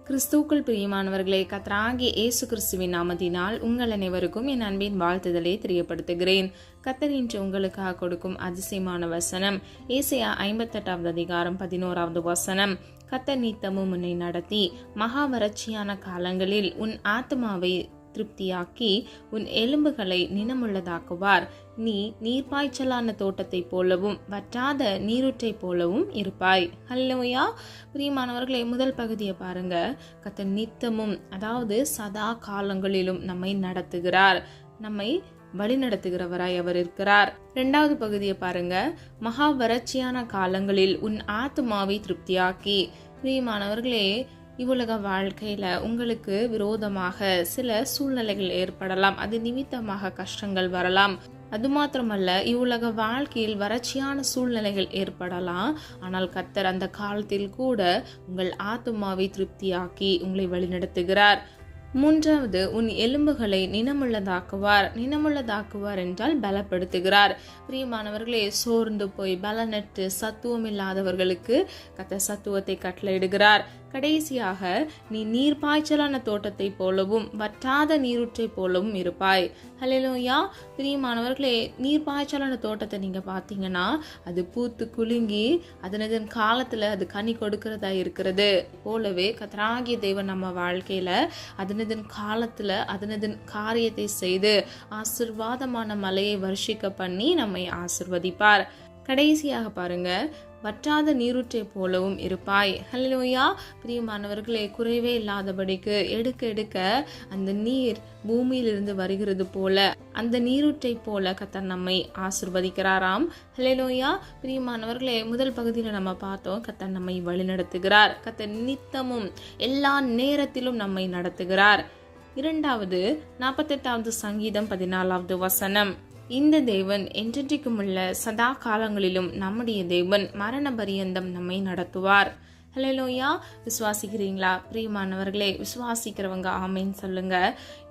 கிறிஸ்துவுக்குள் பிரியமானவர்களே, கர்த்தராகிய இயேசு கிறிஸ்துவின் நாமத்தினால் உங்கள் அனைவருக்கும் என் அன்பின் வாழ்த்துதலை தெரியப்படுத்துகிறேன். கர்த்தர் இன்று உங்களுக்காக கொடுக்கும் அதிசயமான வசனம் ஏசாயா 58 அதிகாரம் 11 வசனம். கர்த்தர் நித்தமும் உன்னை நடத்தி மகா வறட்சியான காலங்களில் உன் ஆத்மாவை திருப்தியாக்கி உன் எலும்புகளை நினமுள்ளதாக்குவார். நீ நீர்ப்பாய்ச்சலான தோட்டத்தை போலவும் வற்றாத நீரூற்றை போலவும் இருப்பாய். ஹல்லேலூயா. பிரியமானவர்களே, முதல் பகுதியை பாருங்க. கர்த்தர் நித்தமும், அதாவது சதா காலங்களிலும் நம்மை நடத்துகிறார், நம்மை வழி நடத்துகிறவராய் அவர் இருக்கிறார். இரண்டாவது பகுதியை பாருங்க. மகா வறட்சியான காலங்களில் உன் ஆத்துமாவை திருப்தியாக்கி. பிரியமானவர்களே, இவ்வுலக வாழ்க்கையில உங்களுக்கு விரோதமாக சில சூழ்நிலைகள் ஏற்படலாம், அது நிமித்தமாக கஷ்டங்கள் வரலாம். அது மாத்திரமல்ல, இவ்வுலக வாழ்க்கையில் வறட்சியான சூழ்நிலைகள் ஏற்படலாம். ஆனால் கர்த்தர் அந்த காலத்தில் கூட உங்கள் ஆத்துமாவை திருப்தியாக்கி உங்களை வழிநடத்துகிறார். மூன்றாவது, உன் எலும்புகளை நினமுள்ளதாக்குவார். நினமுள்ளதாக்குவார் என்றால் பலப்படுத்துகிறார். பிரியமானவர்களே, சோர்ந்து போய் பலனற்று சத்துவம் இல்லாதவர்களுக்கு கர்த்தர் சத்துவத்தை கட்டளையிடுகிறார். கடைசியாக, நீ நீர்ப்பாய்ச்சலான தோட்டத்தை போலவும் வற்றாத நீரூற்றை போலவும் இருப்பாய். ஹல்லேலூயா. பிரியமானவர்களே, நீர்ப்பாய்ச்சலான தோட்டத்தை நீங்க பார்த்தீங்கன்னா அது பூத்து குலுங்கி அதனதன் காலத்துல அது கனி கொடுக்கிறதா இருக்கிறது போலவே கர்த்தராகிய தேவன் நம்ம வாழ்க்கையில அதனதன் காலத்துல அதனதன் காரியத்தை செய்து ஆசீர்வாதமான மழையை வருஷிக்க பண்ணி நம்மை ஆசீர்வதிப்பார். கடைசியாக பாருங்க, வற்றாத நீரூற்றை போலவும் இருப்பாய். ஹல்லேலூயா. பிரியமானவர்களே, குறைவே இல்லாதபடிக்கு எடுக்க எடுக்க அந்த நீர் பூமியிலிருந்து வருகிறது போல அந்த நீரூற்றை போல கர்த்தர் நம்மை ஆசீர்வதிக்கிறாராம். ஹல்லேலூயா. பிரியமானவர்களே, முதல் பகுதியில் நம்ம பார்த்தோம், கர்த்தர் நம்மை வழி நடத்துகிறார். கர்த்தர் நித்தமும் எல்லா நேரத்திலும் நம்மை நடத்துகிறார். இரண்டாவது, 48 சங்கீதம் 14 வசனம். இந்த தேவன் என்றென்றைக்கும் உள்ள சதா காலங்களிலும் நம்முடைய தேவன் மரண பரியந்தம் நம்மை நடத்துவார். ஹல்லேலூயா. விசுவாசிக்கிறீங்களா? பிரியமானவர்களே, விசுவாசிக்கிறவங்க ஆமேன் சொல்லுங்க.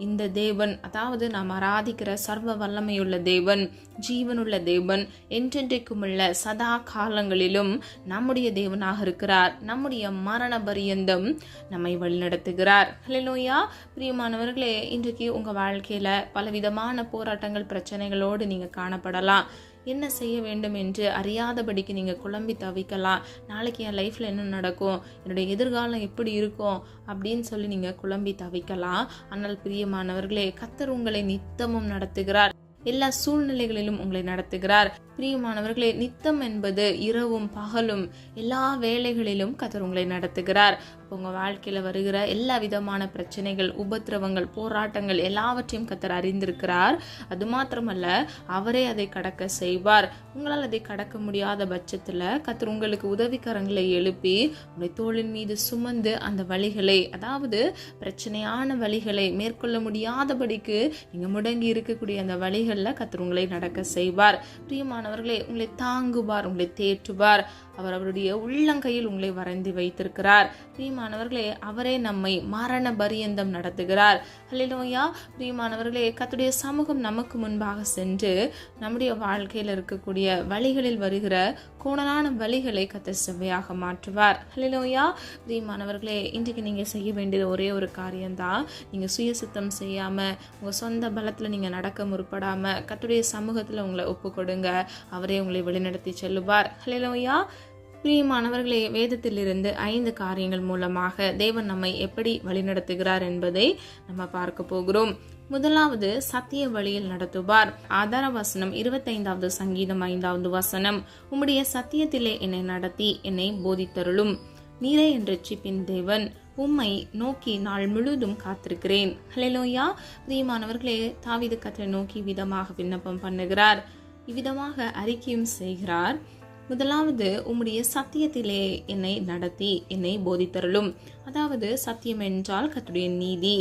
இந்த தேவன், அதாவது நாம் ஆராதிக்கிற சர்வ வல்லமையுள்ள தேவன், ஜீவனுள்ள தேவன், என்றென்றைக்கும் உள்ள சதா காலங்களிலும் நம்முடைய தேவனாக இருக்கிறார். நம்முடைய மரண பரியந்தம் நம்மை வழிநடத்துகிறார். ஹல்லேலூயா. பிரியமானவர்களே, இன்றைக்கு உங்க வாழ்க்கையில பலவிதமான போராட்டங்கள், பிரச்சனைகளோடு நீங்க காணப்படலாம். என்ன செய்ய வேண்டும் என்று அறியாதபடிக்கு நீங்கள் குழம்பி தவிக்கலாம். நாளைக்கு என் லைஃப்பில் என்ன நடக்கும், என்னுடைய எதிர்காலம் எப்படி இருக்கும் அப்படின்னு சொல்லி நீங்கள் குழம்பி தவிக்கலாம். ஆனால் பிரியமானவர்களே, கர்த்தர் உங்களை நித்தமும் நடத்துகிறார். எல்லா சூழ்நிலைகளிலும் உங்களை நடத்துகிறார். பிரியமானவர்களே, நித்தம் என்பது இரவும் பகலும் எல்லா வேளைகளிலும் கர்த்தர் உங்களை நடத்துகிறார். அப்போ உங்கள் வாழ்க்கையில் வருகிற எல்லா விதமான பிரச்சனைகள், உபத்திரவங்கள், போராட்டங்கள் எல்லாவற்றையும் கர்த்தர் அறிந்திருக்கிறார். அது மாத்திரமல்ல, அவரே அதை கடக்க செய்வார். உங்களால் அதை கடக்க முடியாத பட்சத்தில் கர்த்தர் உங்களுக்கு உதவிக்கரங்களை எழுப்பி உங்களை தோளின் மீது சுமந்து அந்த வழிகளை, அதாவது பிரச்சனையான வழிகளை மேற்கொள்ள முடியாதபடிக்கு நீங்கள் முடங்கி இருக்கக்கூடிய அந்த வழிகளில் கர்த்தர் உங்களை நடக்க செய்வார். பிரியமானவர்களே, உங்களை தாங்குவார், உங்களை தேற்றுவார். அவர் அவருடைய உள்ளங்கையில் உங்களை வரைந்து வைத்திருக்கிறார். பிரியமானவர்களே, அவரே நம்மை மரண பரியந்தம் நடத்துகிறார். ஹல்லேலூயா. பிரியமானவர்களே, கர்த்தருடைய சமூகம் நமக்கு முன்பாக சென்று நம்முடைய வாழ்க்கையில் இருக்கக்கூடிய வழிகளில் வருகிற கோணலான வழிகளை கர்த்தர் செவ்வையாக மாற்றுவார். ஹல்லேலூயா. பிரியமானவர்களே, இன்றைக்கு நீங்க செய்ய வேண்டியது ஒரே ஒரு காரியம்தான். நீங்க சுயசுத்தம் செய்யாம, உங்க சொந்த பலத்துல நீங்க நடக்க முற்படாம கர்த்தருடைய சமூகத்துல உங்களை ஒப்பு கொடுங்க. அவரே உங்களை வழிநடத்தி செல்லுவார். ஹல்லேலூயா. பிரியமானவர்களே, வேதத்திலிருந்து 5 காரியங்கள் மூலமாக தேவன் நம்மை எப்படி வழிநடத்துகிறார் என்பதை நம்ம பார்க்க போகிறோம். முதலாவது, சத்திய வழியில் நடத்துவார். ஆதார வசனம் 25 சங்கீதம் 5 வசனம். உம்முடைய சத்தியத்திலே என்னை நடத்தி என்னை போதித்தருளும். நீரே என் ரட்சிப்பின் தேவன், உம்மை நோக்கி நாள் முழுதும் காத்திருக்கிறேன். ஹல்லேலூயா. பிரியமானவர்களே, தாவீது கர்த்தரை நோக்கி விதமாக விண்ணப்பம் பண்ணுகிறார், இவ்விதமாக அறிக்கையும் செய்கிறார். முதலாவது, உம்முடைய சத்தியத்திலே என்னை நடத்தி என்னை போதித்தருளும். அதாவது சத்தியம் என்றால் கர்த்தருடைய நீதி,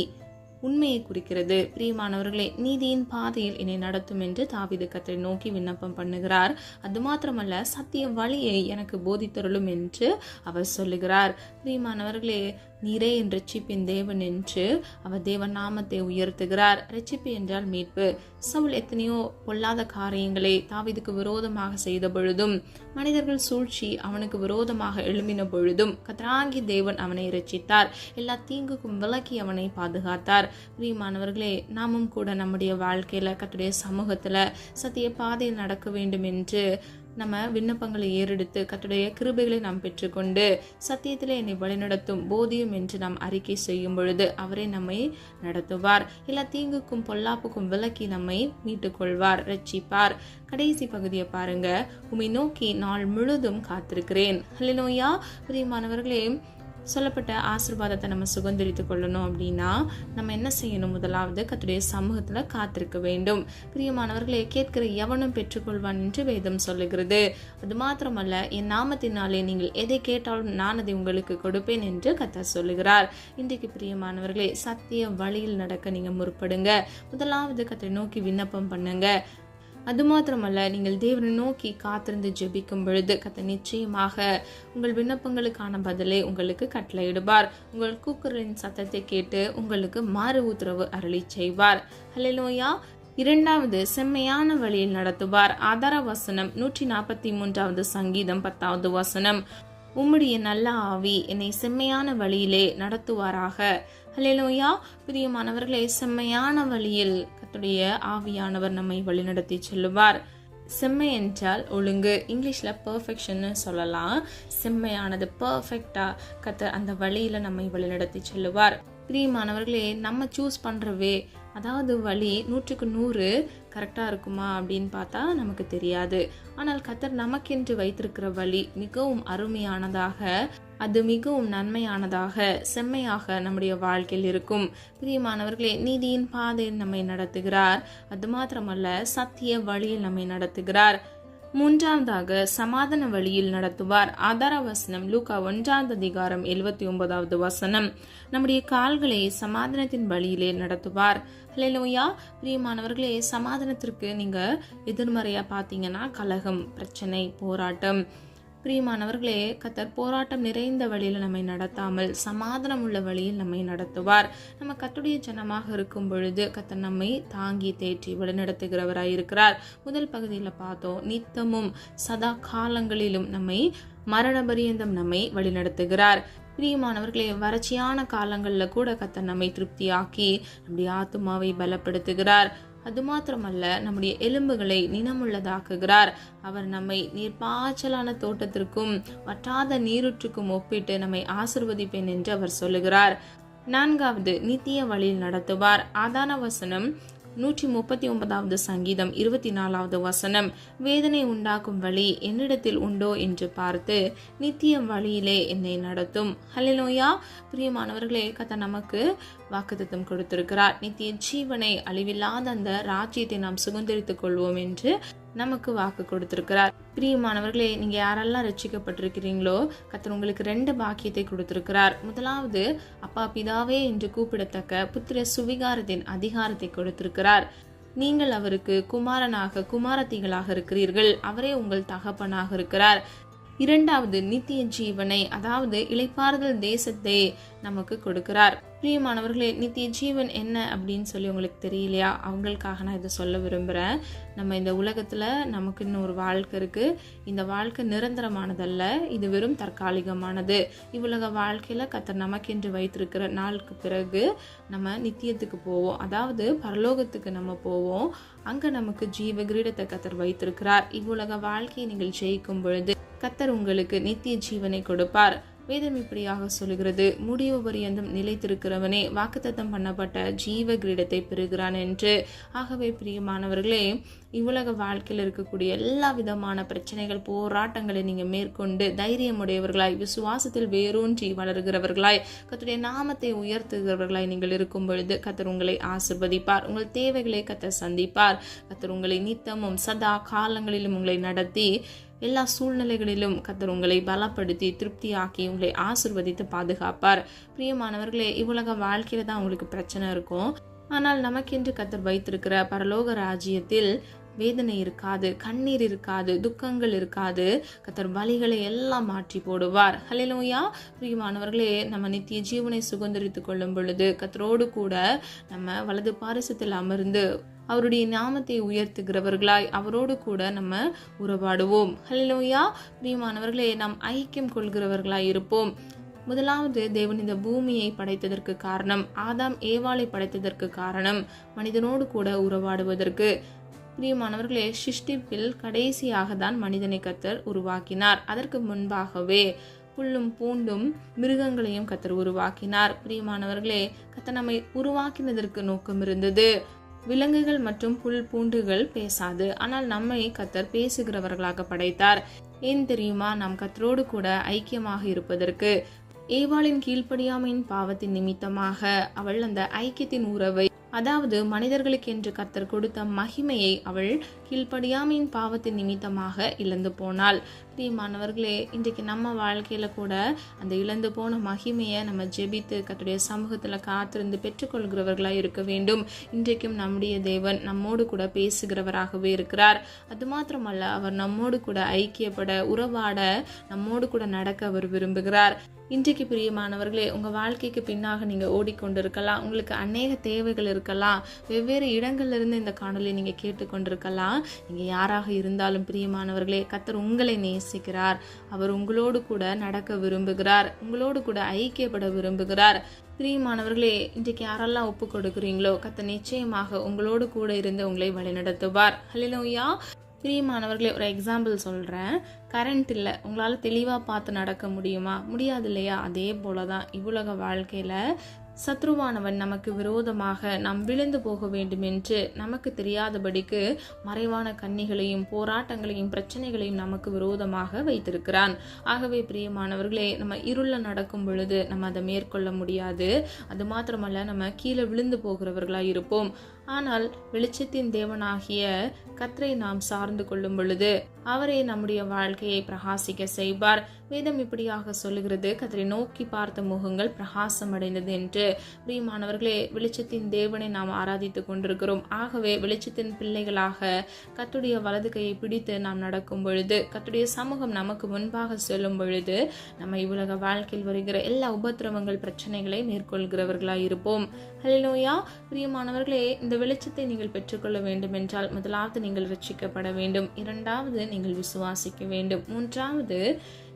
உண்மையை குறிக்கிறது. பிரியமானவர்களே, நீதியின் பாதையில் என்னை நடத்தும் என்று தாவீது கர்த்தரை நோக்கி விண்ணப்பம் பண்ணுகிறார். அது மாத்திரமல்ல, சத்திய வழியை எனக்கு போதித்தருளும் என்று அவர் சொல்லுகிறார். பிரியமானவர்களே, நீரே என் ரட்சிப்பின் தேவன் என்று அவர் தேவன் நாமத்தை உயர்த்துகிறார். ரட்சிப்பு என்றால் மீட்பு. சவுல் எத்தனையோ பொல்லாத காரியங்களை தாவீதுக்கு விரோதமாக செய்த பொழுதும், மனிதர்கள் சூழ்ச்சி அவனுக்கு விரோதமாக எழும்பின பொழுதும் கர்த்தராகிய தேவன் அவனை இரட்சித்தார். எல்லா தீங்குக்கும் விலக்கி அவனை பாதுகாத்தார். பிரியமானவர்களே, நாமும் கூட நம்முடைய வாழ்க்கையில கர்த்தருடைய சமூகத்துல சத்திய பாதையில் நடக்க வேண்டும் என்று நம்ம விண்ணப்பங்களை ஏறெடுத்து கர்த்தருடைய கிருபைகளை நாம் பெற்றுக்கொண்டு சத்தியத்திலே என்னை வழிநடத்தும் போதியும் என்று நாம் அறிக்கை செய்யும் பொழுது அவரே நம்மை நடத்துவார். எல்லா தீங்குக்கும் பொல்லாப்புக்கும் விலக்கி நம்மை மீட்டுக் கொள்வார், ரட்சிப்பார். கடைசி பகுதியை பாருங்க. உம்மை நோக்கி நாள் முழுதும் காத்திருக்கிறேன். ஹல்லேலூயா. பிரியமானவர்களே, சொல்லப்பட்ட ஆசீர்வாதத்தை நம்ம சுதந்திரித்துக் கொள்ளணும் அப்படின்னா நம்ம என்ன செய்யணும்? முதலாவது கர்த்தருடைய சமூகத்துல காத்திருக்க வேண்டும். பிரியமானவர்களே, கேட்கிற எவனும் பெற்றுக்கொள்வான் என்று வேதம் சொல்லுகிறது. அது மாத்திரமல்ல, என் நாமத்தினாலே நீங்கள் எதை கேட்டாலும் நான் அதை உங்களுக்கு கொடுப்பேன் என்று கர்த்தர் சொல்லுகிறார். இன்றைக்கு பிரியமானவர்களே, சத்திய வழியில் நடக்க நீங்க முற்படுங்க. முதலாவது கர்த்தரை நோக்கி விண்ணப்பம் பண்ணுங்க. அது மாத்திரமல்ல, நீங்கள் தேவனை நோக்கி காத்திருந்து ஜெபிக்கும் பொழுது கர்த்தர் நிச்சயமாக உங்கள் விண்ணப்பங்களுக்கான பதிலை உங்களுக்கு கட்டளையிடுவார். உங்கள் கூக்குரலின் சத்தத்தை கேட்டு உங்களுக்கு மாறு உத்தரவு அருளி செய்வார். ஹல்லேலூயா. இரண்டாவது, செம்மையான வழியில் நடத்துவார். ஆதார வசனம் 143வது சங்கீதம் 10வது வசனம். உம்முடைய நல்ல ஆவி என்னை செம்மையான வழியிலே நடத்துவாராக. ஹல்லேலூயா. பிரியமானவர்களே, செம்மையான வழியில் கர்த்தருடைய ஆவியானவர் நம்மை வழிநடத்தி செல்லுவார். செம்மை என்றால் ஒழுங்கு. இங்கிலீஷ்ல பெர்ஃபெக்ஷன் சொல்லலாம். செம்மையானது, பெர்ஃபெக்டா கர்த்தர் அந்த வழியில நம்மை வழிநடத்தி செல்லுவார். பிரியமானவர்களே, நம்ம சூஸ் பண்றவே, அதாவது வழி 100க்கு 100 கரெக்டாக இருக்குமா அப்படின்னு பார்த்தா நமக்கு தெரியாது. ஆனால் கர்த்தர் நமக்கென்று வைத்திருக்கிற வழி மிகவும் அருமையானதாக, அது மிகவும் நன்மையானதாக, செம்மையாக நம்முடைய வாழ்க்கையில் இருக்கும். பிரியமானவர்களே, நீதியின் பாதையில் நம்மை நடத்துகிறார். அது மாத்திரமல்ல, சத்திய வழியில் நம்மை நடத்துகிறார். மூன்றாவதாக, சமாதான வழியில் நடத்துவார். ஆதார வசனம் லூக்கா 1வது அதிகாரம் 79வது வசனம். நம்முடைய கால்களை சமாதானத்தின் வழியிலே நடத்துவார். ஹல்லேலூயா. பிரியமானவர்களே, சமாதானத்திற்கு நீங்க எதிர்மறையா பார்த்தீங்கன்னா கலகம், பிரச்சனை, போராட்டம். பிரியமானவர்களே, கர்த்தர் போராட்டம் நிறைந்த வழியில் நம்மை நடத்தாமல் சமாதானம் உள்ள வழியில் நம்மை நடத்துவார். நம்ம கர்த்தருடைய ஜனமாக இருக்கும் பொழுது கர்த்தர் நம்மை தாங்கி தேற்றி வழிநடத்துகிறவராயிருக்கிறார். முதல் பகுதியில் பார்த்தோம், நித்தமும் சதா காலங்களிலும் நம்மை மரண பரியந்தம் நம்மை வழிநடத்துகிறார். பிரியமானவர்களே, வறட்சியான காலங்களில் கூட கர்த்தர் நம்மை திருப்தியாக்கி நம்முடைய ஆத்துமாவை பலப்படுத்துகிறார். அது மாத்திரமல்ல, நம்முடைய எலும்புகளை நினமுள்ளதாக்குகிறார். அவர் நம்மை நீர்ப்பாய்ச்சலான தோட்டத்திற்கும் வற்றாத நீரூற்றுக்கும் ஒப்பிட்டு நம்மை ஆசீர்வதிப்பேன் என்று அவர் சொல்லுகிறார். நான்காவது, நித்திய வழியில் நடத்துவார். ஆதார வசனம் 139வது சங்கீதம் 24வது வசனம். வேதனை உண்டாக்கும் வழி என்னிடத்தில் உண்டோ என்று பார்த்து நித்திய வழியிலே என்னை நடத்தும். ஹல்லேலூயா. பிரியமானவர்களே, கர்த்தர் நமக்கு வாக்குத்தத்தம் கொடுத்திருக்கிறார். நித்திய ஜீவனை, அழிவில்லாத அந்த ராஜ்யத்தை நாம் சுதந்திரித்துக் கொள்வோம் என்று நமக்கு வாக்கு கொடுத்திருக்கிறார். பிரியமானவர்களே, நீங்க யாரெல்லாம் ரட்சிக்கப்பட்டிருக்கிறீங்களோ கர்த்தர் உங்களுக்கு 2 பாக்கியத்தை கொடுத்திருக்கிறார். முதலாவது, அப்பா பிதாவே என்று கூப்பிடத்தக்க புத்திர சுவிகாரத்தின் அதிகாரத்தை கொடுத்திருக்கிறார். நீங்கள் அவருக்கு குமாரனாக, குமாரத்திகளாக இருக்கிறீர்கள். அவரே உங்கள் தகப்பனாக இருக்கிறார். இரண்டாவது, நித்திய ஜீவனை, அதாவது இளைப்பாறுதல் தேசத்தை நமக்கு கொடுக்கிறார். பிரியமானவர்களே, நித்திய ஜீவன் என்ன அப்படின்னு சொல்லி உங்களுக்கு தெரியலையா? அவங்களுக்காக நான் இதை சொல்ல விரும்புகிறேன். நம்ம இந்த உலகத்தில் நமக்கு இன்னொரு வாழ்க்கை இருக்குது. இந்த வாழ்க்கை நிரந்தரமானதல்ல, இது வெறும் தற்காலிகமானது. இவ்வுலக வாழ்க்கையில் கர்த்தர் நமக்கென்று வைத்திருக்கிற நாளுக்கு பிறகு நம்ம நித்தியத்துக்கு போவோம், அதாவது பரலோகத்துக்கு நம்ம போவோம். அங்கே நமக்கு ஜீவ கிரீடத்தை கர்த்தர் வைத்திருக்கிறார். இவ்வுலக வாழ்க்கையை நீங்கள் ஜெயிக்கும் பொழுது கர்த்தர் உங்களுக்கு நித்திய ஜீவனை கொடுப்பார். வேதம் இப்படியாக சொல்லுகிறது, முடிவு பரியந்தம் நிலைத்திருக்கிறவனே வாக்குத்தத்தம் பண்ணப்பட்ட ஜீவ கிரீடத்தை பெறுகிறான் என்று. ஆகவே பிரியமானவர்களே, இவ்வுலக வாழ்க்கையில் இருக்கக்கூடிய எல்லா விதமான பிரச்சனைகள், போராட்டங்களை நீங்க மேற்கொண்டு தைரியமுடையவர்களாய், விசுவாசத்தில் வேரூன்றி வளர்கிறவர்களாய், கர்த்தருடைய நாமத்தை உயர்த்துகிறவர்களாய் நீங்கள் இருக்கும் பொழுது கர்த்தர் உங்களை ஆசீர்வதிப்பார். உங்கள் தேவைகளை கர்த்தர் சந்திப்பார். கர்த்தர் உங்களை நித்தமும் சதா காலங்களிலும் உங்களை நடத்தி எல்லா சூழ்நிலைகளிலும் கர்த்தர் உங்களை பலப்படுத்தி திருப்தியாக்கி உங்களை ஆசீர்வதித்து பாதுகாப்பார். பிரியமானவர்களே, இவ்வுலக வாழ்க்கையில தான் உங்களுக்கு பிரச்சனை இருக்கும். ஆனால் நமக்கென்று கர்த்தர் வைத்திருக்கிற பரலோக ராஜ்யத்தில் வேதனை இருக்காது, கண்ணீர் இருக்காது, துக்கங்கள் இருக்காது. கர்த்தர் வலிகளை எல்லாம் மாற்றி போடுவார். ஹல்லேலூயா. பிரியமானவர்களே, நம்ம நித்திய ஜீவனை சுதந்தரித்துக் கொள்ளும் பொழுது கர்த்தரோடு கூட நம்ம வலது பாரிசத்தில் அமர்ந்து அவருடைய நாமத்தை உயர்த்துகிறவர்களாய் அவரோடு கூட நம்ம உறவாடுவோம். ஹல்லேலூயா. பிரியமானவர்களே, நாம் ஐக்கியம் கொள்கிறவர்களாய் இருப்போம். முதலாவது, தேவன் இந்த பூமியை படைத்ததற்கு காரணம், ஆதாம் ஏவாளை படைத்ததற்கு காரணம் மனிதனோடு கூட உறவாடுவதற்கு. பிரியமானவர்களே, சிருஷ்டிப்பில் கடைசியாக தான் மனிதனை கர்த்தர் உருவாக்கினார். அதற்கு முன்பாகவே புல்லும் பூண்டும் மிருகங்களையும் கர்த்தர் உருவாக்கினார். பிரியமானவர்களே, கர்த்தர் நம்மை உருவாக்கினதற்கு நோக்கம் இருந்தது. விலங்குகள் மற்றும் புல் பூண்டுகள் பேசாது, ஆனால் நம்மை கர்த்தர் பேசுகிறவர்களாக படைத்தார். ஏன் தெரியுமா? நாம் கர்த்தரோடு கூட ஐக்கியமாக இருப்பதற்கு. ஏவாளின் கீழ்ப்படியாமையின் பாவத்தின் நிமித்தமாக அவள் அந்த ஐக்கியத்தின் உறவை, அதாவது மனிதர்களுக்கு என்று கர்த்தர் கொடுத்த மகிமையை அவள் கீழ்ப்படியாமையின் பாவத்தின் நிமித்தமாக இழந்து போனாள். பிரியமானவர்களே, இன்றைக்கு நம்ம வாழ்க்கையில கூட அந்த இழந்து போன மகிமையை நம்ம ஜெபித்து கர்த்தருடைய சமூகத்துல காத்திருந்து பெற்றுக்கொள்கிறவர்களாய் இருக்க வேண்டும். இன்றைக்கும் நம்முடைய தேவன் நம்மோடு கூட பேசுகிறவராகவே இருக்கிறார். அது மாத்திரமல்ல, அவர் நம்மோடு கூட ஐக்கியப்பட, உறவாட, நம்மோடு கூட நடக்க அவர் விரும்புகிறார். இன்றைக்கு பிரியமானவர்களே, உங்க வாழ்க்கைக்கு பின்னாக நீங்க ஓடிக்கொண்டிருக்கலாம். உங்களுக்கு அநேக தேவைகள் இருக்கலாம். வெவ்வேறு இடங்கள்ல இருந்து இந்த காணொலியை நீங்க கேட்டுக்கொண்டிருக்கலாம். நீங்க யாராக இருந்தாலும் பிரியமானவர்களே, கர்த்தர் உங்களை நேசிக்கிறார். அவர் உங்களோடு கூட நடக்க விரும்புகிறார். உங்களோடு கூட ஐக்கியப்பட விரும்புகிறார். பிரியமானவர்களே, இன்றைக்கு யாரெல்லாம் ஒப்பு கொடுக்குறீங்களோ கர்த்தர் நிச்சயமாக உங்களோடு கூட இருந்து உங்களை வழிநடத்துவார். ஹல்லேலூயா. பிரியமானவர்களே, ஒரு எக்ஸாம்பிள் சொல்கிறேன். கரண்ட் இல்லை, உங்களால் தெளிவாக பார்த்து நடக்க முடியுமா? முடியாது இல்லையா? அதே போல தான் இவ்வுலக வாழ்க்கையில் சத்ருவானவன் நமக்கு விரோதமாக நாம் விழுந்து போக வேண்டும் என்று நமக்கு தெரியாதபடிக்கு மறைவான கண்ணிகளையும் போராட்டங்களையும் பிரச்சனைகளையும் நமக்கு விரோதமாக வைத்திருக்கிறான். ஆகவே பிரியமானவர்களே, நம்ம இருள நடக்கும் பொழுது நம்ம அதை மேற்கொள்ள முடியாது. அது மாத்திரமல்ல, நம்ம கீழே விழுந்து போகிறவர்களாய் இருப்போம். ஆனால் வெளிச்சத்தின் தேவனாகிய கர்த்தரை நாம் சார்ந்து கொள்ளும் பொழுது அவரே நம்முடைய வாழ்க்கையை பிரகாசிக்க செய்வார். வேதம் இப்படியாக சொல்லுகிறது, கர்த்தரை நோக்கி பார்த்த முகங்கள் பிரகாசம் அடைந்தது என்று. பிரியமானவர்களே, வெளிச்சத்தின் தேவனை நாம் ஆராதித்துக் கொண்டிருக்கிறோம். ஆகவே வெளிச்சத்தின் பிள்ளைகளாக கர்த்தருடைய வலது கையை பிடித்து நாம் நடக்கும் பொழுது, கர்த்தருடைய சமூகம் நமக்கு முன்பாக செல்லும் பொழுது, நம்ம இவ்வுலக வாழ்க்கையில் வருகிற எல்லா உபத்திரவங்கள் பிரச்சனைகளை மேற்கொள்கிறவர்களாய் இருப்போம். ஹல்லேலூயா. பிரியமானவர்களே, இந்த வெளிச்சத்தை நீங்கள் பெற்றுக்கொள்ள வேண்டும் என்றால் முதலாவது நீங்கள் ரட்சிக்கப்பட வேண்டும். இரண்டாவது நீங்கள் விசுவாசிக்க வேண்டும். மூன்றாவது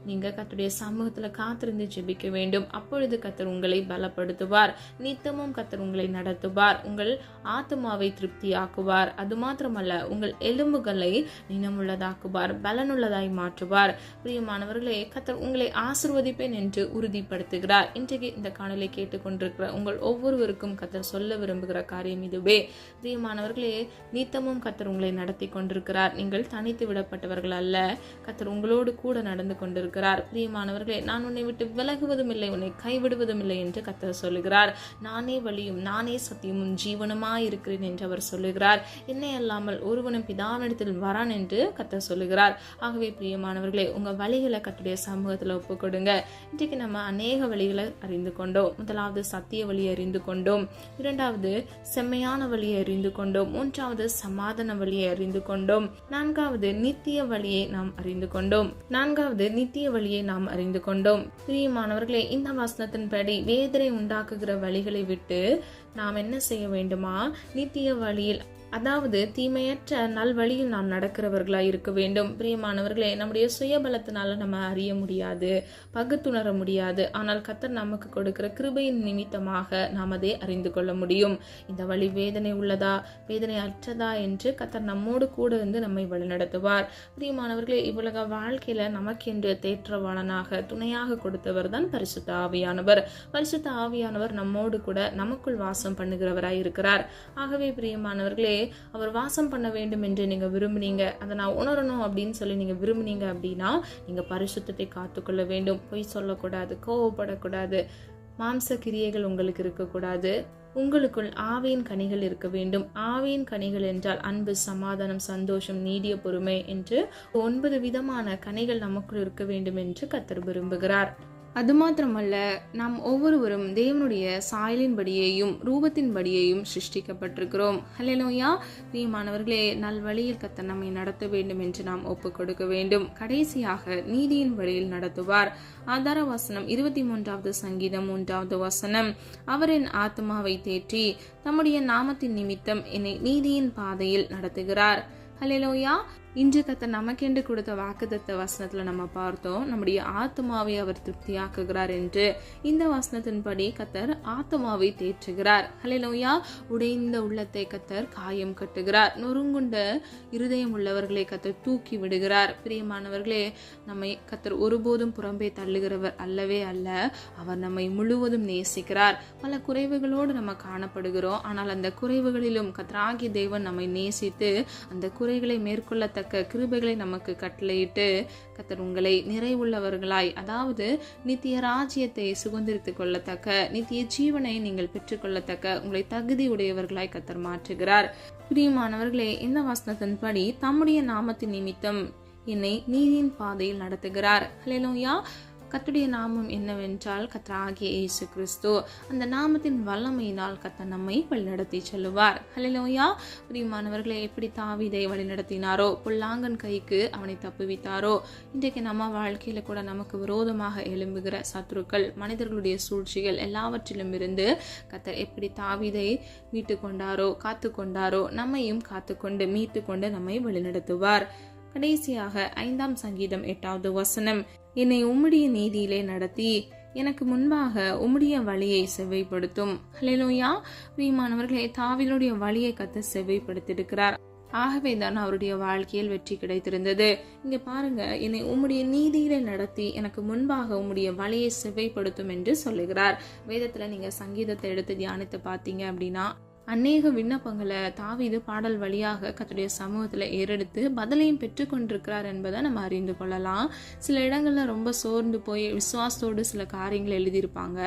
நீங்க கர்த்தருடைய சமூகத்துல காத்திருந்து ஜெபிக்க வேண்டும். அப்பொழுது கர்த்தர் உங்களை பலப்படுத்துவார். நித்தமும் கர்த்தர் உங்களை நடத்துவார். உங்கள் ஆத்துமாவை திருப்தியாக்குவார். அது மாத்திரமல்ல, உங்கள் எலும்புகளை நினமுள்ளதாக்குவார், பலனுள்ளதாய் மாற்றுவார். பிரியமானவர்களே, கர்த்தர் உங்களை ஆசீர்வதிப்பேன் என்று உறுதிப்படுத்துகிறார். இன்றைக்கு இந்த காணொலியை கேட்டுக்கொண்டிருக்கிற உங்கள் ஒவ்வொருவருக்கும் கர்த்தர் சொல்ல விரும்புகிற காரியம் இதுவே. பிரியமானவர்களே, நித்தமும் கர்த்தர் உங்களை நடத்தி கொண்டிருக்கிறார். நீங்கள் தனித்து விடப்பட்டவர்கள் அல்ல. கர்த்தர் உங்களோடு கூட நடந்து கொண்டிருக்கிறார். பிரியமானவர்களே, நான் உன்னை விட்டு விலகுவதும் இல்லை, உன்னை கைவிடுவதும் இல்லை என்று கர்த்தர் சொல்லுகிறார். நானே வழியும் நானே சத்தியமும் ஜீவனுமாய் இருக்கிறேன் என்று அவர் சொல்லுகிறார். என்னை அல்லாமல் ஒருவனும் பிதாவினிடத்தில் வரான் என்று கர்த்தர் சொல்லுகிறார். ஆகவே பிரியமானவர்களே, உங்க வழிகளை கர்த்தருடைய சமூகத்தில் ஒப்பு கொடுங்க. இன்றைக்கு நம்ம அநேக வழிகளை அறிந்து கொண்டோம். முதலாவது சத்திய வழியை அறிந்து கொண்டோம். இரண்டாவது செம்மையான வழியை அறிந்து கொண்டோம். மூன்றாவது சமாதான வழியை அறிந்து கொண்டோம். நான்காவது நித்திய வழியை நாம் அறிந்து கொண்டோம். பிரியமானவர்களே, இந்த வசனத்தின்படி வேதனை உண்டாக்குகிற வழிகளை விட்டு நாம் என்ன செய்ய வேண்டுமா? நித்திய வழியில், அதாவது தீமையற்ற நல்வழியில் நாம் நடக்கிறவர்களாய் இருக்க வேண்டும். பிரியமானவர்களே, நம்முடைய சுயபலத்தினால நம்ம அறிய முடியாது, பகுத்துணர முடியாது. ஆனால் கர்த்தர் நமக்கு கொடுக்கிற கிருபையின் நிமித்தமாக நாம் அதை அறிந்து கொள்ள முடியும். இந்த வழி வேதனை உள்ளதா, வேதனை அற்றதா என்று கர்த்தர் நம்மோடு கூட இருந்து நம்மை வழிநடத்துவார். பிரியமானவர்களே, இவ்வுலக வாழ்க்கையில நமக்கென்று தேற்றவாளனாக துணையாக கொடுத்தவர் தான் பரிசுத்த ஆவியானவர். பரிசுத்த ஆவியானவர் நம்மோடு கூட நமக்குள் வாசம் பண்ணுகிறவராய் இருக்கிறார். ஆகவே பிரியமானவர்களே, அவர் வாசம் பண்ண வேண்டும் என்று நீங்க விரும்புனீங்க, அதை நான் உணரணும் அப்படின்னு சொல்லி நீங்க விரும்புனீங்க அப்படின்னா நீங்க பரிசுத்தத்தை காத்துக்கொள்ள வேண்டும். பொய் சொல்லக்கூடாது, கோவப்படக்கூடாது, மாம்ச கிரியைகள் உங்களுக்கு இருக்கக்கூடாது. உங்களுக்குள் ஆவியின் கனிகள் இருக்க வேண்டும். ஆவியின் கனிகள் என்றால் அன்பு, சமாதானம், சந்தோஷம், நீடிய பொறுமை என்று 9 விதமான கனிகள் நமக்குள் இருக்க வேண்டும் என்று கர்த்தர் விரும்புகிறார். அது மாத்திரமல்ல, நாம் ஒவ்வொருவரும் தேவனுடைய சாயலின்படியேயும் ரூபத்தின்படியேயும் சிருஷ்டிக்கப்பட்டிருக்கிறோம். ஹல்லேலூயா. பிரியமானவர்களே, நல்வழியில் கர்த்தர் நம்மை நடத்த வேண்டும் என்று நாம் ஒப்புக் கொடுக்க வேண்டும். கடைசியாக நீதியின் வழியில் நடத்துவார். ஆதார வசனம் 23வது சங்கீதம் 3வது வசனம், அவர் என் ஆத்மாவை தேற்றி தம்முடைய நாமத்தின் நிமித்தம் என்னை நீதியின் பாதையில் நடத்துகிறார். ஹல்லேலூயா. இன்று கர்த்தர் நமக்கென்று கொடுத்த வாக்குத்தத்த வசனத்துல நம்ம பார்த்தோம், நம்முடைய ஆத்மாவை அவர் திருப்தியாக்குகிறார் என்று. இந்த வசனத்தின்படி கர்த்தர் ஆத்மாவை தேற்றுகிறார். ஹல்லேலூயா. உடைந்த உள்ளத்தை கர்த்தர் காயம் கட்டுகிறார். நொறுங்குண்ட இருதயம் உள்ளவர்களை கர்த்தர் தூக்கி விடுகிறார். பிரியமானவர்களே, நம்மை கர்த்தர் ஒருபோதும் புறம்பே தள்ளுகிறவர் அல்லவே அல்ல. அவர் நம்மை முழுவதும் நேசிக்கிறார். பல குறைவுகளோடு நம்ம காணப்படுகிறோம். ஆனால் அந்த குறைவுகளிலும் கர்த்தராகிய தேவன் நம்மை நேசித்து அந்த குறைகளை மேற்கொள்ளத்தக்க கிருபைகளை நமக்கு கட்டளையிட்டு கர்த்தர் உங்களை நிறைவுள்ளவர்களாய், அதாவது நித்திய ராஜ்யத்தை சுதந்திரித்துக் கொள்ளத்தக்க, நித்திய ஜீவனை நீங்கள் பெற்றுக்கொள்ளத்தக்க உங்களை தகுதி உடையவர்களாய் கர்த்தர் மாற்றுகிறார். பிரியமானவர்களே, இந்த வசனத்தின்படி தம்முடைய நாமத்தின் நிமித்தம் என்னை நீதியின் பாதையில் நடத்துகிறார். ஹல்லேலூயா. கர்த்தருடைய நாமம் என்னவென்றால் கர்த்தராகிய இயேசு கிறிஸ்து. அந்த நாமத்தின் வல்லமையினால் கர்த்தர் நம்மை வழிநடத்தி செல்லுவார். ஹல்லேலூயா. பிரியமானவர்களே, எப்படி தாவீதை வழிநடத்தினாரோ, பொல்லாங்கன் கைக்கு அவனை தப்புவித்தாரோ, இன்றைக்கு நம்ம வாழ்க்கையில கூட நமக்கு விரோதமாக எழும்புகிற சத்துருக்கள், மனிதர்களுடைய சூழ்ச்சிகள் எல்லாவற்றிலும் இருந்து கர்த்தர் எப்படி தாவீதை மீட்டு கொண்டாரோ, காத்து கொண்டாரோ, நம்மையும் காத்துக்கொண்டு மீட்டு கொண்டு நம்மை வழிநடத்துவார். கடைசியாக 5ஆம் சங்கீதம் 8வது வசனம், என்னை உம்முடைய நீதியிலே நடத்தி எனக்கு முன்பாக உம்முடைய வழியை செவ்வைப்படுத்தும். ஹல்லேலூயா. பிரியமானவர்களே, தாவீதுடைய வழியை கர்த்தர் செவ்வைப்படுத்தியிருக்கிறார். ஆகவேதான் அவருடைய வாழ்க்கையில் வெற்றி கிடைத்திருந்தது. இங்க பாருங்க, என்னை உம்முடைய நீதியிலே நடத்தி எனக்கு முன்பாக உம்முடைய வழியை செவ்வைப்படுத்தும் என்று சொல்லுகிறார். வேதத்துல நீங்க சங்கீதத்தை எடுத்து தியானித்து பார்த்தீங்க அப்படின்னா, அநேக விண்ணப்பங்களை தாவீது பாடல் வழியாக கர்த்தருடைய சமூகத்துல ஏறெடுத்து பதிலையும் பெற்றுக்கொண்டிருக்கிறார் என்பதை நம்ம அறிந்து கொள்ளலாம். சில இடங்கள்ல ரொம்ப சோர்ந்து போய் விசுவாசத்தோடு சில காரியங்களை எழுதியிருப்பாங்க.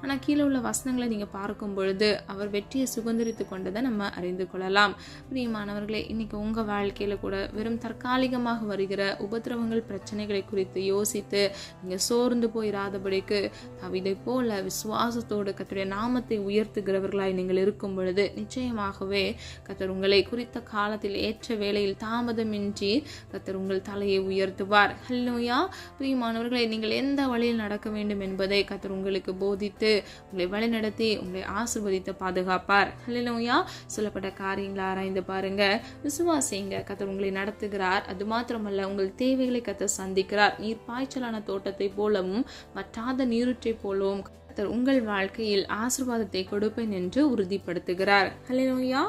ஆனா கீழே உள்ள வசனங்களை நீங்க பார்க்கும் பொழுது அவர் வெற்றியை சுதந்திரித்து கொண்டதை நம்ம அறிந்து கொள்ளலாம். பிரியமானவர்களே, இன்னைக்கு உங்க வாழ்க்கையில கூட வெறும் தற்காலிகமாக வருகிற உபத்திரவங்கள், பிரச்சனைகளை குறித்து யோசித்து நீங்க சோர்ந்து போயிராதபடிக்கு தாவீதை போல விசுவாசத்தோடு கர்த்தருடைய நாமத்தை உயர்த்துகிறவர்களாய் நீங்கள் இருக்கும் பொழுது நிச்சயமாகவே கர்த்தர் உங்களை குறித்த காலத்தில் ஏற்ற வேளையில் தாமதமின்றி கர்த்தர் உங்கள் தலையை உயர்த்துவார். ஹல்லேலூயா. பிரியமானவர்களே, நீங்கள் எந்த வழியில் நடக்க வேண்டும் என்பதை கர்த்தர் உங்களுக்கு போதித்து உங்களை வழிநடத்தி உங்களை ஆசீர்வதித்து பாதுகாப்பார். ஹல்லேலூயா. சொல்லப்பட்ட காரியங்களை ஆராய்ந்து பாருங்க, விசுவாசிங்க. கர்த்தர் உங்களை நடத்துகிறார். அது மாத்திரமல்ல, உங்கள் தேவைகளை கர்த்தர் சந்திக்கிறார். நீர் பாய்ச்சலான தோட்டத்தை போலவும் வற்றாத நீரூற்றை போலவும் உங்கள் வாழ்க்கையில் ஆசீர்வாதத்தை கொடுப்பேன் என்று உறுதிப்படுத்துகிறார். ஹல்லேலூயா.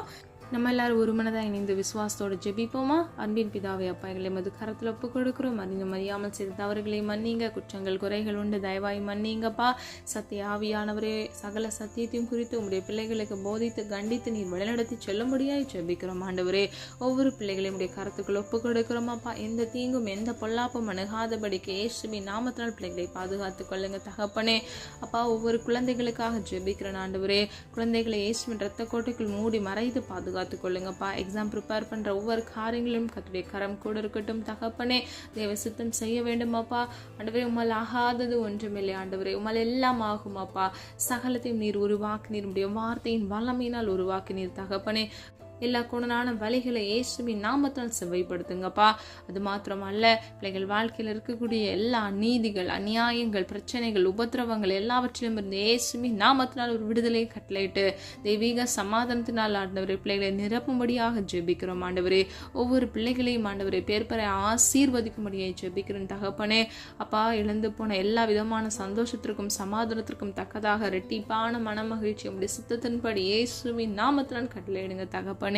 நம்ம எல்லாரும் ஒரு மனதாக இணைந்து விசுவாசத்தோடு ஜெபிப்போமா? அன்பின் பிதாவே, அப்பா, எங்களை மது கரத்தில் ஒப்பு கொடுக்கிறோம். அறிந்தும் அறியாமல் செய்த தவறுகளை மன்னிங்க. குற்றங்கள் குறைகள் உண்டு, தயவாய் மன்னிங்கப்பா. சத்திய ஆவியானவரே, சகல சத்தியத்தையும் குறித்து உங்களுடைய பிள்ளைகளுக்கு போதித்து கண்டித்து நீர் வழிநடத்தி சொல்லும்படியாய் ஜெபிக்கிறோம். ஆண்டவரே, ஒவ்வொரு பிள்ளைகளையும் உடைய கரத்துக்குள் ஒப்பு கொடுக்கிறோமாப்பா. எந்த தீங்கும் எந்த பொல்லாப்பும் அணுகாதபடிக்கு இயேசுவின் நாமத்தினால் பிள்ளைகளை பாதுகாத்துக் கொள்ளுங்க தகப்பனே. அப்பா, ஒவ்வொரு குழந்தைகளுக்காக ஜெபிக்கிறேன் ஆண்டவரே. குழந்தைகளை இயேசுவின் ரத்த கோட்டைக்குள் மூடி மறைத்து பாதுகாத்து கொள்ளுங்கப்பா. எக்ஸாம் ப்ரிப்பேர் பண்ற ஒவ்வொரு காரியங்களும் கர்த்தருடைய கரம் கூட இருக்கட்டும் தகப்பனே. தேவ சித்தம் செய்ய வேண்டுமாப்பா. ஆண்டவரே, உம்மால் ஆகாதது ஒன்றுமில்லை. ஆண்டவரே, உம்மால் எல்லாம் ஆகுமாப்பா. சகலத்தையும் நீர் உருவாக்கினீர். உம்முடைய வார்த்தையின் வல்லமையினால் உருவாக்கினீர் தகப்பனே. எல்லா குணனான வழிகளை இயேசுவின் நாமத்தால் செவ்வைப்படுத்துங்கப்பா. அது மாத்திரமல்ல, பிள்ளைகள் வாழ்க்கையில் இருக்கக்கூடிய எல்லா நீதிகள், அநியாயங்கள், பிரச்சனைகள், உபத்திரவங்கள் எல்லாவற்றிலும் இருந்து இயேசுவின் நாமத்தினால் ஒரு விடுதலை கட்டளையிட்டு தெய்வீக சமாதானத்தினால் ஆண்டவரே பிள்ளைகளை நிரப்பும்படியாக ஜெபிக்கிறோம். ஆண்டவரே, ஒவ்வொரு பிள்ளைகளையும் ஆண்டவரே பேர்பரை ஆசீர்வதிக்கும்படியாக ஜெபிக்கிறோம் தகப்பனே. அப்பா, இழந்து போன எல்லா விதமான சந்தோஷத்திற்கும் சமாதானத்திற்கும் தக்கதாக இரட்டிப்பான மனமகிழ்ச்சி உடைய சித்தத்தின்படி இயேசுவின் நாமத்தினால் கட்டளையிடுங்க தகப்பனே.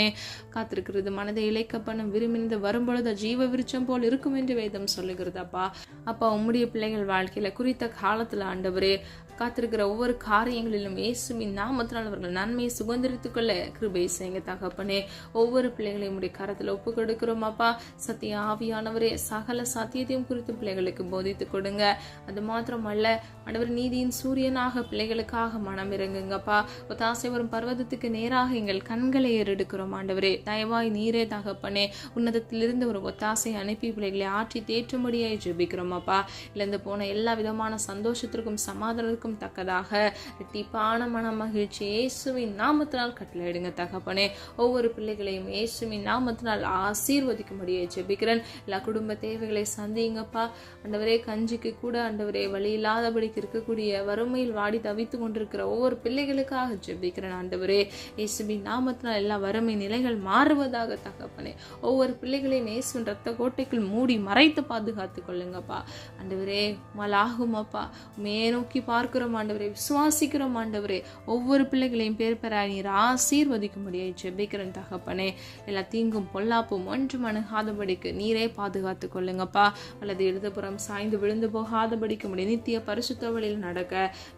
காத்திருக்கிறது மனதை இழைக்க பண்ணும் விரும்பினது வரும்பொழுது ஜீவ விருட்சம் போல் இருக்கும் என்று வேதம் சொல்லுகிறது. அப்பா, உம்முடைய பிள்ளைகள் வாழ்க்கையில குறித்த காலத்துல ஆண்டவரே காத்திருக்கிற ஒவ்வொரு காரியங்களிலும் இயேசுவின் நாமத்தினால் அவர்கள் நன்மையை சுதந்திரித்துக் கொள்ள கிருபை செய்யுங்க தகப்பனே. ஒவ்வொரு பிள்ளைகளையும் உடைய கரத்துல ஒப்பு கொடுக்கிறோம் அப்பா. சத்திய ஆவியானவரே, சகல சத்தியத்தையும் குறித்து பிள்ளைகளுக்கு போதித்து கொடுங்க. அது மாத்திரமல்ல ஆண்டவர், நீதியின் சூரியனாக பிள்ளைகளுக்காக மனம் இறங்குங்கப்பா. ஒத்தாசை வரும் பர்வதத்துக்கு நேராக எங்கள் கண்களை ஏறெடுக்கிறோம் ஜெபிக்கிறோம் ஆண்டவரே. தயவாய் நீரே தகப்பனே உன்னதத்திலிருந்து ஒரு ஒத்தாசை அனுப்பி பிள்ளைகளை ஆற்றி தேற்றும்படியாய் ஜெபிக்கிறோம் அப்பா. இழந்து போன எல்லா விதமான சந்தோஷத்திற்கும் சமாதானத்திற்கும் தக்கதாக இரட்டிப்பான மன மகிழ்ச்சி இயேசுவின் நாமத்தினால் கட்டளையிடுங்க தகப்பனே. ஒவ்வொரு பிள்ளைகளையும் இயேசுவின் நாமத்தினால் ஆசீர்வதிக்கும்படியாய் ஜெபிக்கிறேன். எல்லா குடும்ப தேவைகளை சந்திங்கப்பா ஆண்டவரே. கஞ்சிக்கு கூட ஆண்டவரே வழி இல்லாதபடிக்கு இருக்கக்கூடிய வறுமையில் வாடி தவித்து கொண்டிருக்கிற ஒவ்வொரு பிள்ளைகளுக்காக ஜெபிக்கிறேன் ஆண்டவரே. இயேசுவின் நாமத்தினால் எல்லா வறுமை நிலைகள் மாறுவதாக தகப்பனே. ஒவ்வொரு பிள்ளைகளையும் இயேசுவின் ரத்த கோட்டைக்குள் மூடி மறைத்து பாதுகாத்து கொள்ளுங்கப்பா ஆண்டவரே. மலாகும் அப்பா மே நோக்கி பார்க்கிறோம் ஆண்டவரே, விசுவாசிக்கிறோம் ஆண்டவரே. ஒவ்வொரு பிள்ளைகளையும் பேர் பெற நீர் ஆசீர்வதிக்கும்படியாய் ஜெபிக்கிறேன் தகப்பனே. எல்லா தீங்கும் பொல்லாப்பும் ஒன்றும் அணுகாதபடிக்கு நீரே பாதுகாத்து கொள்ளுங்கப்பா. அல்லது இடதுபுறம் சாய்ந்து விழுந்து போகாதபடிக்கு முடிய நித்திய பரிசுத்த வழியில் நடக்க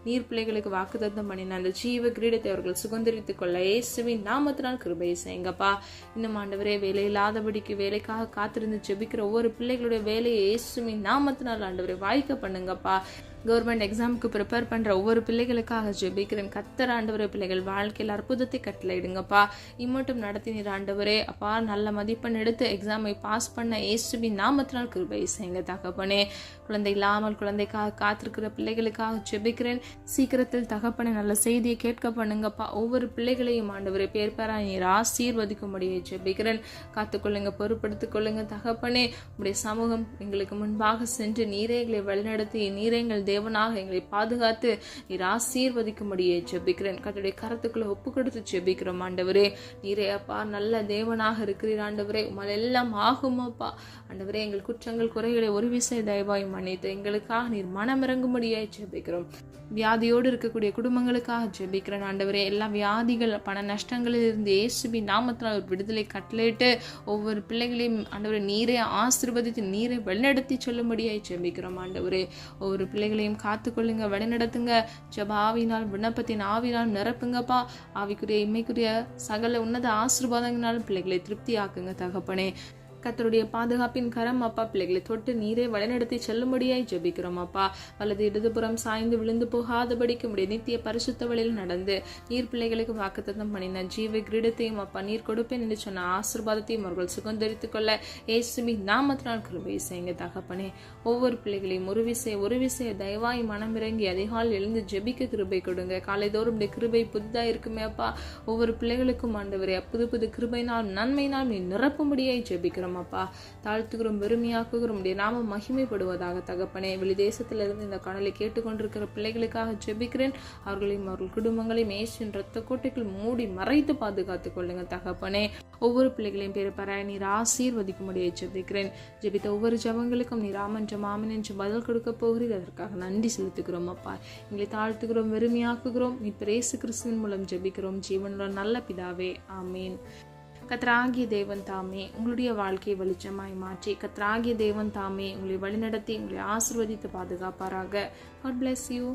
நீர் பிள்ளைகளுக்கு வாக்குத்தத்தம் பண்ணின அந்த ஜீவ கிரீடத்தை அவர்கள் சுதந்திரித்துக் கொள்ள இயேசுவின் நாமத்தினால் கிருபை செய்யுங்கப்பா. இன்னும் ஆண்டவரே வேலை இல்லாதபடிக்கு வேலைக்காக காத்திருந்து ஜெபிக்கிற ஒவ்வொரு பிள்ளைகளுடைய வேலையை இயேசுவின் நாமத்தினால் ஆண்டவரே வாய்க்க பண்ணுங்கப்பா. கவர்மெண்ட் எக்ஸாமுக்கு ப்ரிப்பேர் பண்ணுற ஒவ்வொரு பிள்ளைகளுக்காக ஜெபிக்கிறேன். கர்த்தர் ஆண்டவரே பிள்ளைகள் வாழ்க்கையில் அற்புதத்தை கட்டளையிடுங்கப்பா. இம்மட்டும் நடத்தினீர் ஆண்டவரே அப்பா. நல்ல மதிப்பெண் எடுத்து எக்ஸாமை பாஸ் பண்ண இயேசுவின் நாமத்தினால் கிருபை செய்யுங்க தகப்பனே. குழந்தை இல்லாமல் குழந்தைக்காக காத்திருக்கிற பிள்ளைகளுக்காக ஜெபிக்கிறேன். சீக்கிரத்தில் தகப்பனே நல்ல செய்தியை கேட்க பண்ணுங்கப்பா. ஒவ்வொரு பிள்ளைகளையும் ஆண்டவரே பேர் பெற நீர் ஆசீர்வதிக்கும்படியை ஜெபிக்கிறேன். காத்துக்கொள்ளுங்க, பொறுப்படுத்திக் கொள்ளுங்க தகப்பனே. உடைய சமூகம் எங்களுக்கு முன்பாக சென்று நீரே எங்களை வழிநடத்தி நீரே எங்கள் தேவனாக எங்களை பாதுகாத்து நீர் ஆசீர்வதிக்கும்படியே ஜெபிக்கிறேன். கர்த்தருடைய கரத்துக்குள்ள ஒப்பு கொடுத்து ஜெபிக்கிறோம் ஆண்டவரே. நீரே அப்பா நல்ல தேவனாக இருக்கிறீர் ஆண்டவரே. உம்மால் எல்லாம் ஆகும் அப்பா ஆண்டவரே. எங்கள் குற்றங்கள் குறைகளை ஒரு விசை தயவாய் மன்னித்து எங்களுக்காக நீர் மனமிறங்கும்படியாய் ஜெபிக்கிறோம். வியாதியோடு இருக்கக்கூடிய குடும்பங்களுக்காக ஜெபிக்கிறேன் ஆண்டவரே. எல்லா வியாதிகள் பண நஷ்டங்களில் இருந்து இயேசுவின் நாமத்தினால் ஒரு விடுதலை கட்டளையிட்டு ஒவ்வொரு பிள்ளைகளையும் ஆண்டவரே நீரே ஆசீர்வதித்து நீரை வழிநடத்தி சொல்லும்படியாய் ஜெபிக்கிறோம் ஆண்டவரே. ஒவ்வொரு பிள்ளைகளையும் காத்துக்கொள்ளுங்க, வழிநடத்துங்க. ஜபாவினால் விண்ணப்பத்தின் ஆவினால் நிரப்புங்கப்பா. ஆவிக்குரிய இம்மைக்குரிய சகல உன்னத ஆசீர்வாதங்களால் பிள்ளைகளை திருப்தி ஆக்குங்க தகப்பனே. கர்த்தருடைய பாதுகாப்பின் கரம் அப்பா பிள்ளைகளை தொட்டு நீரே வழிநடத்தி செல்லும்படியாய் ஜெபிக்கிறோம் அப்பா. வலது இடதுபுறம் சாய்ந்து விழுந்து போகாதபடிக்கு முடிய நித்திய பரிசுத்த வழியில் நடந்து நீர் பிள்ளைகளுக்கு வாக்குத்தத்தம் பண்ணின ஜீவ கிரீடத்தையும் அப்பா நீர் கொடுப்பேன் என்று சொன்ன ஆசீர்வாதத்தையும் அவர்கள் சுகந்தரித்துக் கொள்ள இயேசுவின் நாமத்தினால் கிருபை செய்யுங்க தகப்பனே. ஒவ்வொரு பிள்ளைகளையும் ஒரு விசை தயவாய் மனமிறங்கி அதிகால் எழுந்து ஜெபிக்க கிருபை கொடுங்க. காலைதோறும் கிருபை புதிதாக இருக்குமே அப்பா. ஒவ்வொரு பிள்ளைகளுக்கும் ஆண்டவரே புது புது கிருபையினால் நன்மையினால் நீ நிரப்பும்படியாய் ஜெபிக்கிறோம் அப்பா. தாழ்த்துகிறோம், வெறுமையாக்குகிறோம், நாம மகிமைப்படுவதாக தகப்பனே. வெளி தேசத்திலிருந்து இந்த காணலை கேட்டுக்கொண்டிருக்கிற பிள்ளைகளுக்காக ஜெபிக்கிறேன். அவர்களையும் அவர்கள் குடும்பங்களையும் இயேசுவின் இரத்த கோட்டைக்குள் மூடி மறைத்து பாதுகாத்துக் கொள்ளுங்க தகப்பனே. ஒவ்வொரு பிள்ளைகளையும் பேர் பெற நீர் ஆசீர்வதிக்கும்படியை ஜெபிக்கிறேன். ஜெபித்த ஒவ்வொரு ஜபங்களுக்கும் நீர் ஆமென் ஆமென் என்று பதில் கொடுக்க போகிறீர். அதற்காக நன்றி செலுத்துகிறோம் அப்பா. எங்களை தாழ்த்துகிறோம், வெறுமையாக்குகிறோம். இப்ப இயேசு கிறிஸ்துவின் மூலம் ஜெபிக்கிறோம் ஜீவனுள்ள நல்ல பிதாவே, ஆமீன். கர்த்தராகிய தேவன் தாமே உங்களுடைய வாழ்க்கையை வெளிச்சமாய் மாற்றி கர்த்தராகிய தேவன் தாமே உங்களை வழிநடத்தி உங்களை ஆசீர்வதித்து பாதுகாப்பாராக. God bless you.